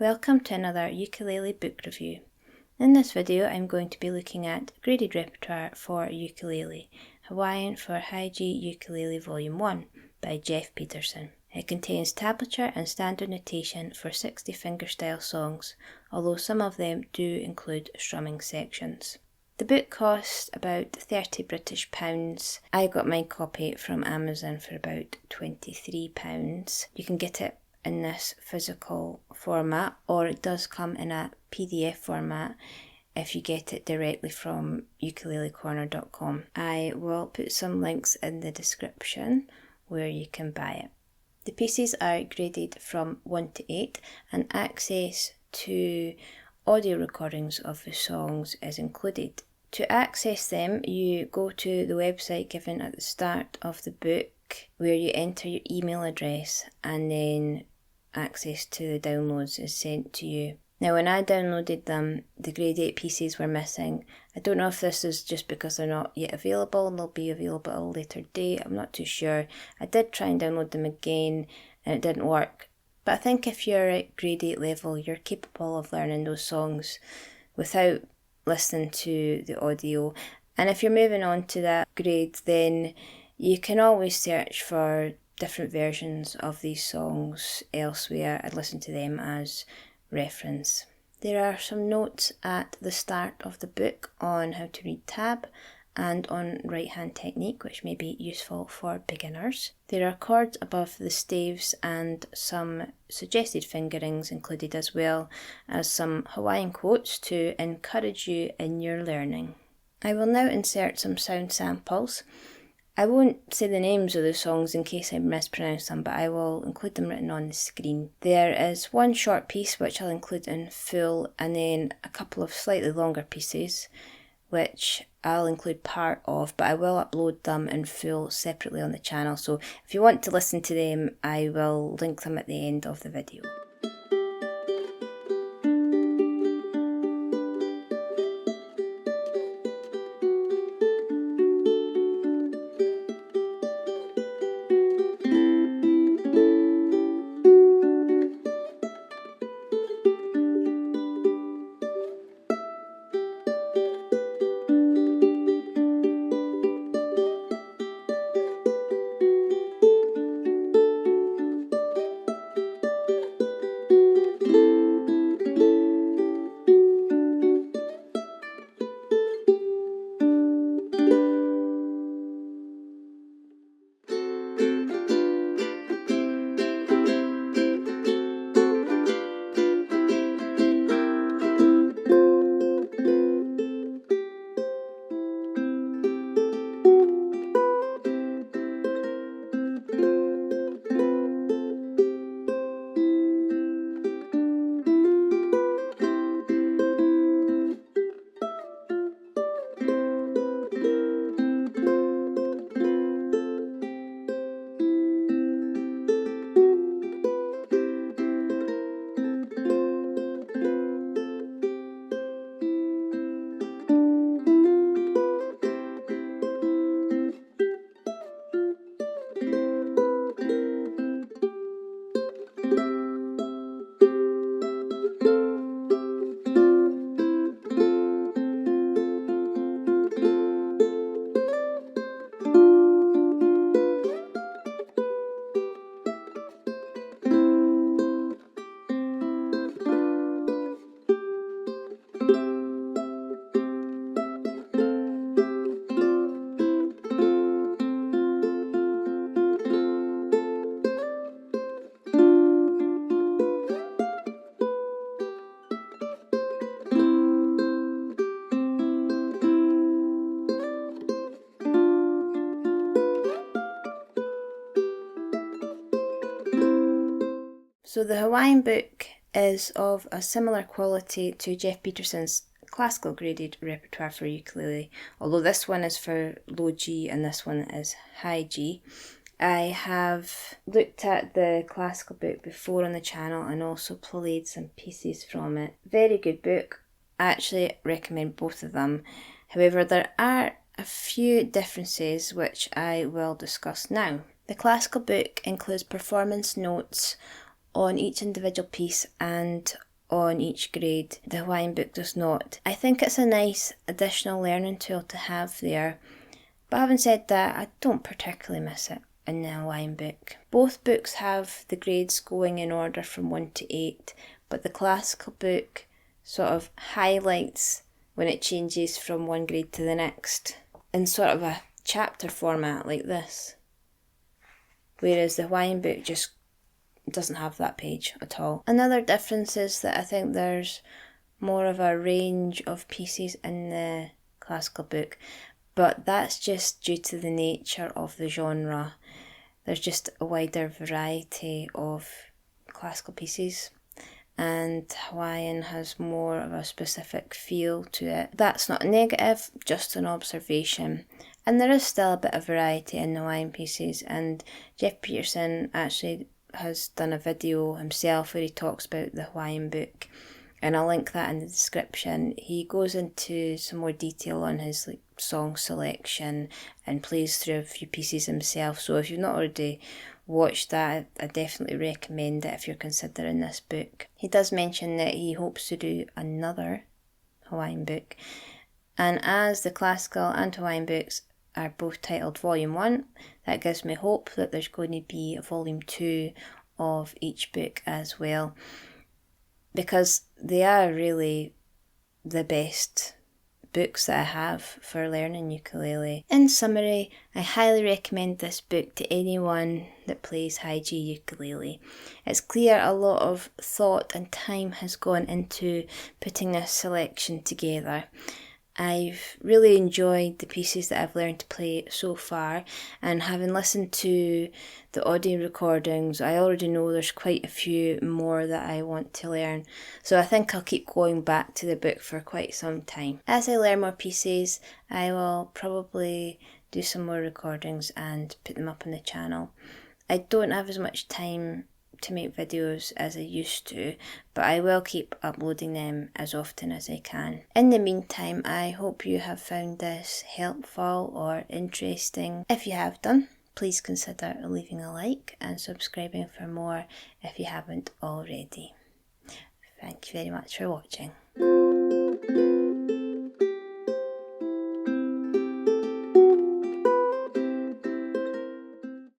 Welcome to another ukulele book review. In this video I'm going to be looking at Graded Repertoire for Ukulele, Hawaiian for High G Ukulele Volume 1 by Jeff Peterson. It contains tablature and standard notation for 60 fingerstyle songs, although some of them do include strumming sections. The book costs about £30 British. I got my copy from Amazon for about £23. You can get it in this physical format, or it does come in a PDF format if you get it directly from ukulelecorner.com. I will put some links in the description where you can buy it. The pieces are graded from 1 to 8 and access to audio recordings of the songs is included. To access them, you go to the website given at the start of the book where you enter your email address and then access to the downloads is sent to you. Now when I downloaded them, the grade 8 pieces were missing. I don't know if this is just because they're not yet available and they'll be available at a later date, I'm not too sure. I did try and download them again and it didn't work. But I think if you're at grade 8 level, you're capable of learning those songs without listening to the audio. And if you're moving on to that grade, then you can always search for different versions of these songs elsewhere and listen to them as reference. There are some notes at the start of the book on how to read tab and on right hand technique, which may be useful for beginners. There are chords above the staves and some suggested fingerings included, as well as some Hawaiian quotes to encourage you in your learning. I will now insert some sound samples. I won't say the names of the songs in case I mispronounce them, but I will include them written on the screen. There is one short piece which I'll include in full, and then a couple of slightly longer pieces which I'll include part of, but I will upload them in full separately on the channel. So if you want to listen to them, I will link them at the end of the video. So the Hawaiian book is of a similar quality to Jeff Peterson's Classical Graded Repertoire for Ukulele, although this one is for low G and this one is high G. I have looked at the classical book before on the channel and also played some pieces from it. Very good book. I actually recommend both of them. However, there are a few differences which I will discuss now. The classical book includes performance notes on each individual piece and on each grade. The Hawaiian book does not. I think it's a nice additional learning tool to have there, but having said that, I don't particularly miss it in the Hawaiian book. Both books have the grades going in order from 1 to 8, but the classical book sort of highlights when it changes from one grade to the next in sort of a chapter format like this, whereas the Hawaiian book just doesn't have that page at all. Another difference is that I think there's more of a range of pieces in the classical book, but that's just due to the nature of the genre. There's just a wider variety of classical pieces, and Hawaiian has more of a specific feel to it. That's not a negative, just an observation. And there is still a bit of variety in the Hawaiian pieces, and Jeff Peterson actually has done a video himself where he talks about the Hawaiian book, and I'll link that in the description. He goes into some more detail on his song selection and plays through a few pieces himself, so if you've not already watched that, I definitely recommend it if you're considering this book. He does mention that he hopes to do another Hawaiian book, and as the classical and Hawaiian books are both titled Volume 1, that gives me hope that there's going to be a Volume 2 of each book as well, because they are really the best books that I have for learning ukulele. In summary, I highly recommend this book to anyone that plays high G ukulele. It's clear a lot of thought and time has gone into putting this selection together. I've really enjoyed the pieces that I've learned to play so far, and having listened to the audio recordings, I already know there's quite a few more that I want to learn, so I think I'll keep going back to the book for quite some time. As I learn more pieces, I will probably do some more recordings and put them up on the channel. I don't have as much time to make videos as I used to, but I will keep uploading them as often as I can. In the meantime, I hope you have found this helpful or interesting. If you have done, please consider leaving a like and subscribing for more if you haven't already. Thank you very much for watching.